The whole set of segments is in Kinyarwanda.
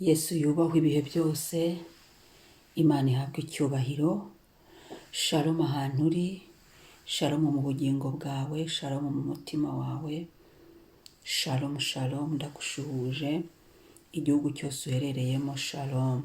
Yesu yubahwe ibihe byose, Imana ihabwe icyubahiro. Shalom ahantu uri, shalom mu bugingo bwawe, shalom mu mutima wawe, shalom shalom, ndagushuhuje igihugu cyose uherereyemo, shalom.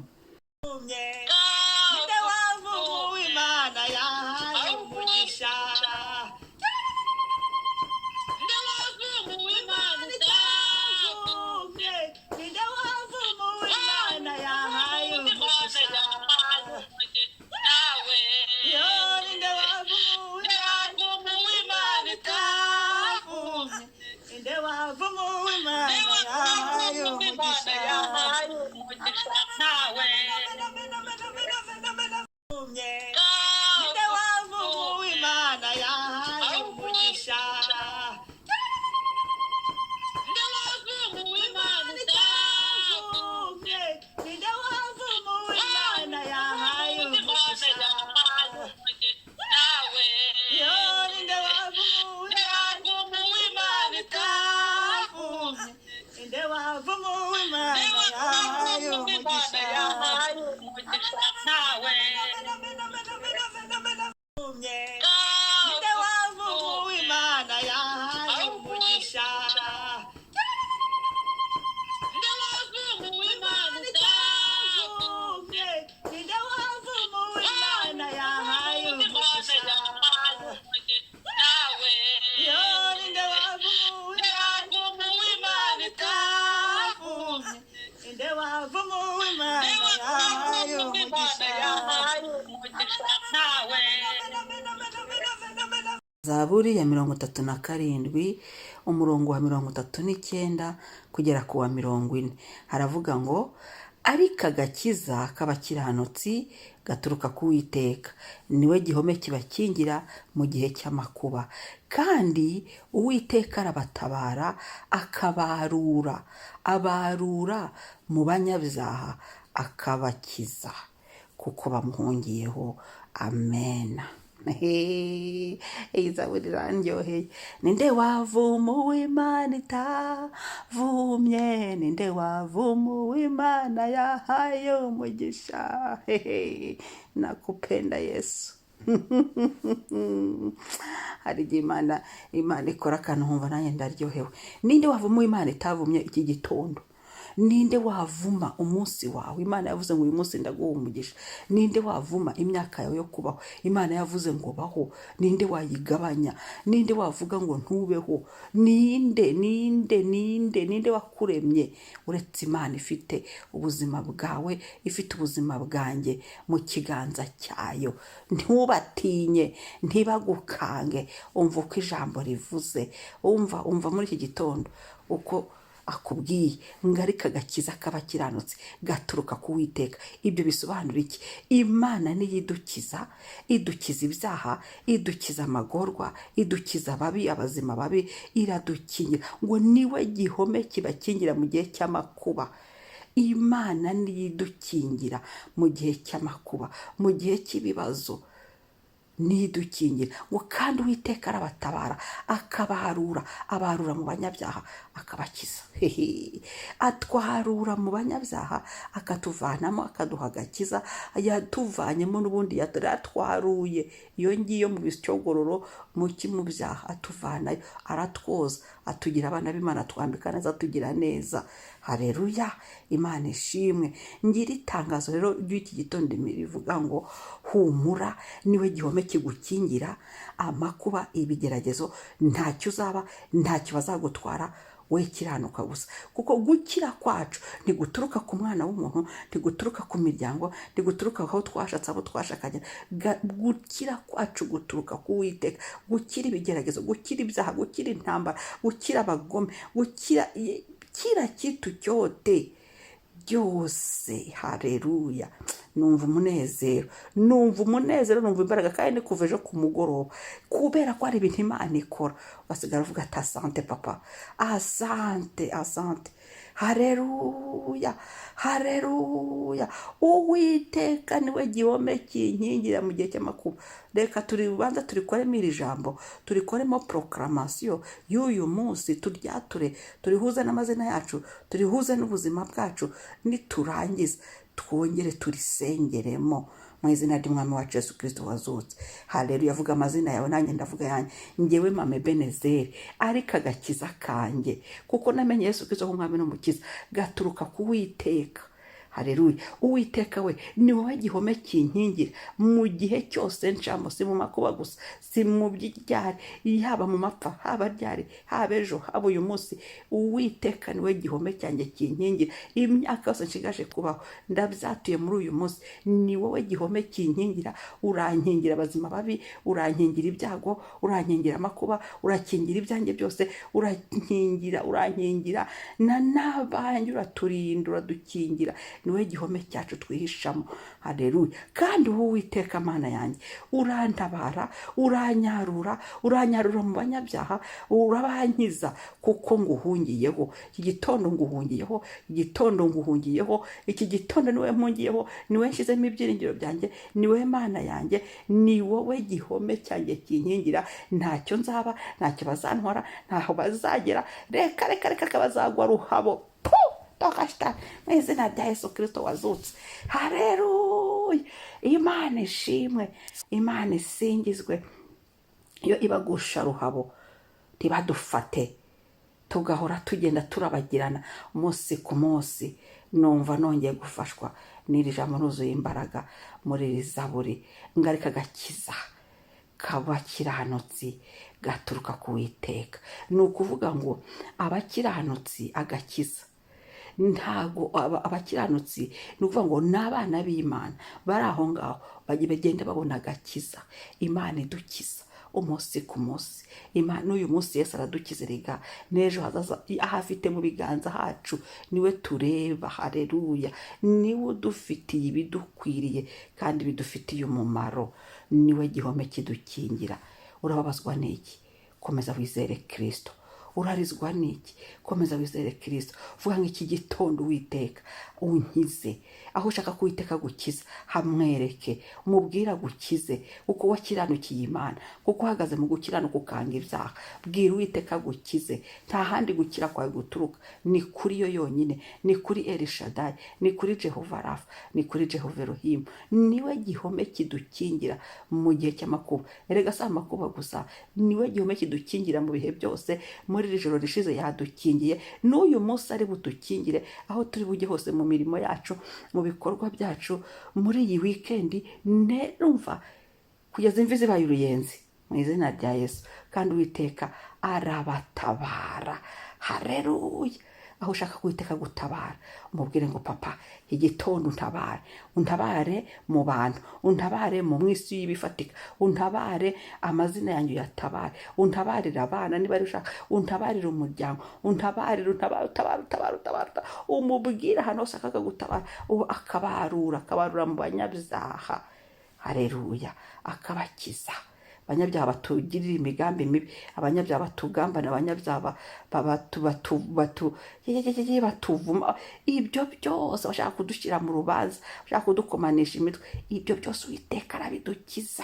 Zaburi ya 37 umurongo wa 39 kugera ku wa 40 haravuga ngo ariko agakiza k'abakiranutsi gaturuka ku Uwiteka, niwe gihome kibakingira mu gihe cy'amakuba, kandi Uwiteka arabatabara abarura mu banyabyaha akabakiza kuko bamuhungiyeho. Amen. Iyi zaburi irandyoheye. Ninde wavuma uw'Imana itavumye, ninde wavuma uw'Imana yahaye umugisha. Nakupenda Yesu. Hari igihe Imana ikora akantu nkumva nanjye ndaryohewe. Ninde wavuma uw'Imana itavumye iki gitondo? Ninde wavuma umunsi wawe? Imana yavuze ngo uyu munsi ndaguha umugisha. Ninde wavuma imyaka yawe yo kubaho? Imana yavuze ngo baho. Ninde wayigabanya? Ninde wavuga ngo ntubeho? Ninde wakuremye uretse Imana ifite ubuzima bwawe, ifite ubuzima bwanjye mu kiganza cyayo? Ntubatinye, ntibagukange. Umva uko ijambo rivuze. Umva muri iki gitondo uko akubwiye ngo ariko agakiza k'abakiranutsi gaturuka ku Uwiteka. Ibyo bisobanura iki? Imana niyo idukiza ibyaha, idukiza amagorwa, idukiza ababi, abazima babi, iradukingira. Ngo niwe gihome kibakingira mu gihe cy'amakuba. Imana niyo idukingira mu gihe cy'amakuba, mu gihe cy'ibibazo nidukingira. Ngo kandi Uwiteka arabatabara abarura mu banyabyaha akabakiza. Atwarura mu banyabyaha akatuvanamo, akaduha agakiza. Yatuvanyemo n'ubundi yaratwaruye iyo ngiyo mu bisyogororo mu byaha, atuvanayo, aratwoza, atugira abana b'Imana, twambika neza, atugira neza. Haleluya, Imana ishimwe. Ngira itangazo rero ry'iki gitondo rivuga ngo humura, niwe gihome kigukingira amakuba, ibigeragezo ntacyo uzaba, ntacyo bazagutwara, we kiranuka gusa. Kuko gukira kwacu ntiguturuka ku mwana w'umuntu, ntiguturuka ku miryango, ntiguturuka aho twashatse, abo twashakanye. Gukira kwacu guturuka ku Uwiteka. Gukira ibigeragezo, gukira ibyaha, gukira intambara, gukira abagome, gukira kira kitu cyote byose. Haleluya. Numva umunezero, numva imbaraga, kandi kuva ejo ku mugoroba, kubera ko ari ibintu Imana ikora, wasigara uvuga ati asante papa, asante. hareruya, hareruya. Uwiteka niwe gihome kinkingira mu gihe cy'amakuba. Reka turibanza turikoremo iri jambo, turikoremo proclamation y'uyu munsi, turyature, turihuze n'amazina yacu, turihuze n'ubuzima bwacu, niturangiza twongere turisengeremo mu izina ry'umwami wacu Yesu Kristo wazutse. Haleluya. Avuga amazina yawe nanjye ndavuga yanjye, njyewe Mama Ebenezeri, ariko agakiza kanjye kuko namenye Yesu Kristo nk'umwami n'umukiza gaturuka ku Uwiteka. Haleluya. Uwiteka we ni wowe gihome kinkingira mu gihe cyose ncamo, si mu makuba gusa, si mu byari, yaba mu mapfa, haba ryari, haba ejo, haba uyu munsi. Uwiteka ni we gihome cyanjye kinkingira imyaka yose nshigaje kubaho, ndabyatuye muri uyu munsi. Ni wowe gihome kinkingira, urankingira abazima babi, urankingira ibyago, urankingira amakuba, urakingira ibyanjye byose, urankingira n'abanjye, uraturinda, uradukingira. Niwe gihome cyacu twihishamo. Haleluya. Kandi wowe Uwiteka Mana yanjye urantabara, uranyarura mu banyabyaha, urabankiza kuko nguhungiyeho. Iki gitondo nguhungiyeho, iki gitondo niwe mpungiyeho, niwe nshyizemo ibyiringiro byanjye, niwe Mana yanjye, ni wowe gihome cyanjye kinkingira. Ntacyo nzaba, ntacyo bazantwara, ntaho bazagera, reka bazagwa ruhabo. Tokashita mu izina rya Yesu Kristo wazutse. Haleluya. Imana ishimwe, Imana isingizwe. Iyo ibagusha ruhabo ntibadufate, tugahora tugenda turabagirana umunsi ku munsi. Numva nongeye gufashwa n'iri jambo nuzuye imbaraga muri iri zaburi. Ngarika gakiza k'abakiranutsi gaturuka ku Uwiteka. Ni ukuvuga ngo abakiranutsi agakiza, ntago abakiranutsi ni ukuvuga ngo ni abana b'Imana bari aho ngaho bagenda babona agakiza. Imana idukiza umunsi ku munsi. Imana n'uyu munsi Yesu aradukiza rega, n'ejo hazaza ahafite mu biganza hacu niwe tureba. Haleluya. Niwe udufitiye ibidukwiriye kandi bidufitiye umumaro. Niwe gihome kidukingira. Urababazwa n'iki? Komeza wizere Kristo. Urarizwa n'iki? Komeza wizere Kristo. Vuga ngo iki gitondo Uwiteka unkize. Aho ushaka ko Uwiteka gukiza, hamwereke, umubwira gukize, kuko wakiranukiye Imana, kuko uhagaze mu gukiranuka ukanga ibyaha. Bwira Uwiteka gukize. Nta handi gukira kwawe guturuka, ni kuri yo yonyine, ni kuri Elishadai, ni kuri Jehova Rafa, ni kuri Jehova Elohim. Niwe gihome kidukingira mu gihe cy'amakuba. Erega si amakuba gusa, niwe gihome kidukingira mu bihe byose. Muri iri joro rishize yadukingiye, n'uyu munsi ari budukingire aho turi bujye hose, mu mirimo yacu, mu bikorwa byacu, muri iyi wikendi. Nerumva kugeza imvi zibaye uruyenzi mu izina rya Yesu. Kandi Uwiteka arabatabara. Haleluya. Aho ushaka Uwiteka gutabara, umubwire ngo papa, igitondo untabare mu bantu, untabare mu mwisi y'ibifatika, untabare amazina yanjye yatabare, untabarira abana niba ushaka, untabarira umuryango, utabara. Umubwire ahantu hose akaga gutabara, akabarura mu banyabyaha. Haleluya. Akabakiza abanyabyaha batugirira imigambi mibi, abanyabyaha batugambana, abanyabyaha batuvuma. Ibyo byose bashaka kudushyira mu rubanza, bashaka kudukomanisha imitwe, ibyo byose Uwiteka arabidukiza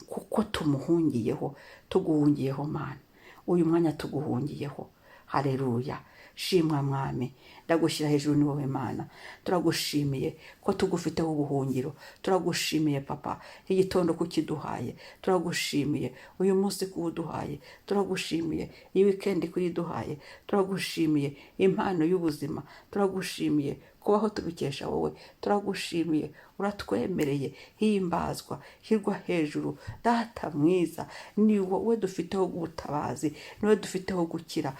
kuko tumuhungiyeho. Tuguhungiyeho Mana, uyu mwanya tuguhungiyeho. Haleluya. Shimwa Mwami, ndagushyira hejuru, ni wowe Mana. Turagushimiye ko tugufiteho ubuhungiro. Turagushimiye papa igitondo kukiduhaye. Turagushimiye uyu munsi kuwuduhaye. Turagushimiye iyi weekend kuyiduhaye. Turagushimiye impano y'ubuzima. Turagushimiye kubaho tubikesha wowe. Turagushimiye, uratwemereye. Himbazwa, hirwa hejuru. Data mwiza, ni wowe dufiteho ubutabazi, ni wowe dufiteho gukira.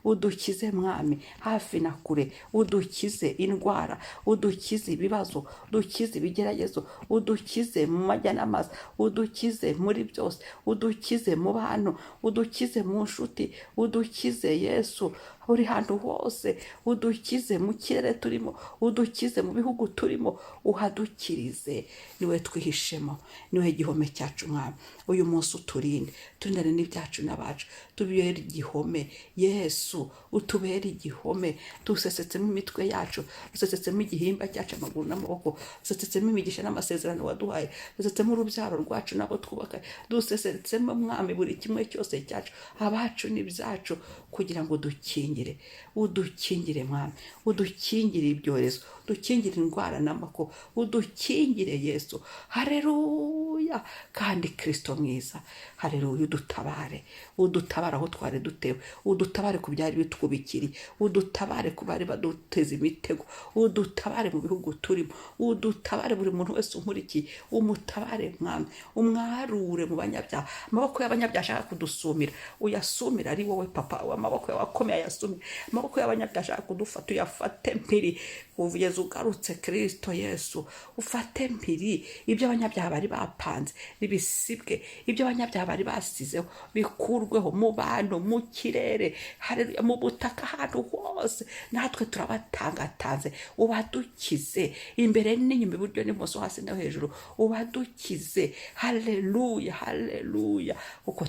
Udukize Mwami, hafi na kure. Udukize indwara, udukize ibibazo, udukize ibigeragezo, udukize mu majya n'amaza, udukize muri byose, udukize mu bantu, udukize mu nshuti, udukize Yesu. uri hantu hose, udukize mu kirere turimo, udukize mu bihugu turimo, uhadukirize. Niwe twihishemo, niwe gihome cyacu mwami. Uyu munsi uturinde, turindane n'ibyacu n'abacu, tubere igihome. Yesu utubere igihome, dusesetsemo imitwe yacu, dusesetsemo igihimba cyacu, amaguru n'amaboko, dusesetsemo imigisha n'amasezerano waduhaye, dusesetsemo urubyaro rwacu n'abo twubaka, dusesetsemo mwami buri kimwe cyose cyacu, abacu n'ibyacu, kugira ngo dukingire, udukingire mwami, udukingire ibyorezo, udukingire indwara n'amakuba, udukingire Yesu. Haleluya. Kandi Kristo mwiza, haleluya, udutabare, udutabare aho twari dutewe, udutabare ku byari bitwubikiri, udutabare ku bari baduteza imitego, udutabare mu bihugu turimo, udutabare buri muntu wese unkurikiye, umutabare mwami, umwarure mu banyabyaha. Amaboko y'abanyabyaha ashaka kudusumira, uyasumira ari wowe papa, amaboko yawe akomeye ayasumira, amaboko y'abanyabyaha ashaka kudufata, uyafate mpiri uvugeze ugarutse Kristo Yesu, ufate mpiri ibyo abanyabyaha bari bapanze nibisibwe, ibyo abanyabyaha bari basizeho bikurweho mu bantu, mu kirere, haleluya, mu butaka, ahantu hose. Natwe turabatangatanze, ubadukize imbere n'inyuma, iburyo n'ibumoso, hasi no hejuru, ubadukize. Haleluya, haleluya. Uko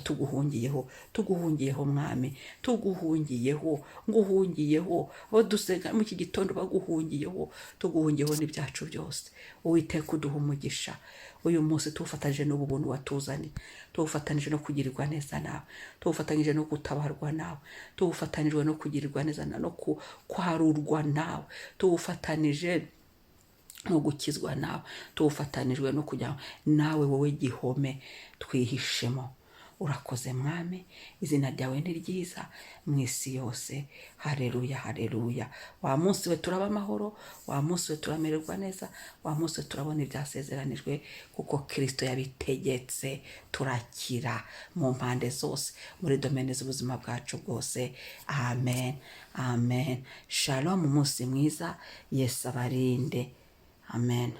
tuguhungiyeho mwami, tuguhungiyeho, nguhungiyeho, abo dusenga mu iki gitondo baguhungiyeho, tuguhungiyeho n'ibyacu byose. Uwiteka uduha umugisha uyu munsi, tuwufatanyije n'ubu buntu watuzaniye, tuwufatanyije no kugirirwa neza nawe, tuwufatanyije no gutabarwa nawe, tuwufatanyije no kugirirwa neza no kwarurwa nawe, tuwufatanyije no gukizwa nawe, tuwufatanijwe no kujya nawe, wowe gihome twihishemo. Urakoze mwami, izina ryawe ni ryiza mu isi yose. Haleluya, haleluya. Wa munsi we turaba amahoro, wa munsi we turamererwa neza, wa munsi we turabona ibyasezeranijwe, kuko Kristo yabitegetse. Turakira mu mpande zose, muri domene z'ubuzima bwacu bwose. Amen, amen. Shalom, umunsi mwiza. Yesu abarinde. Amen.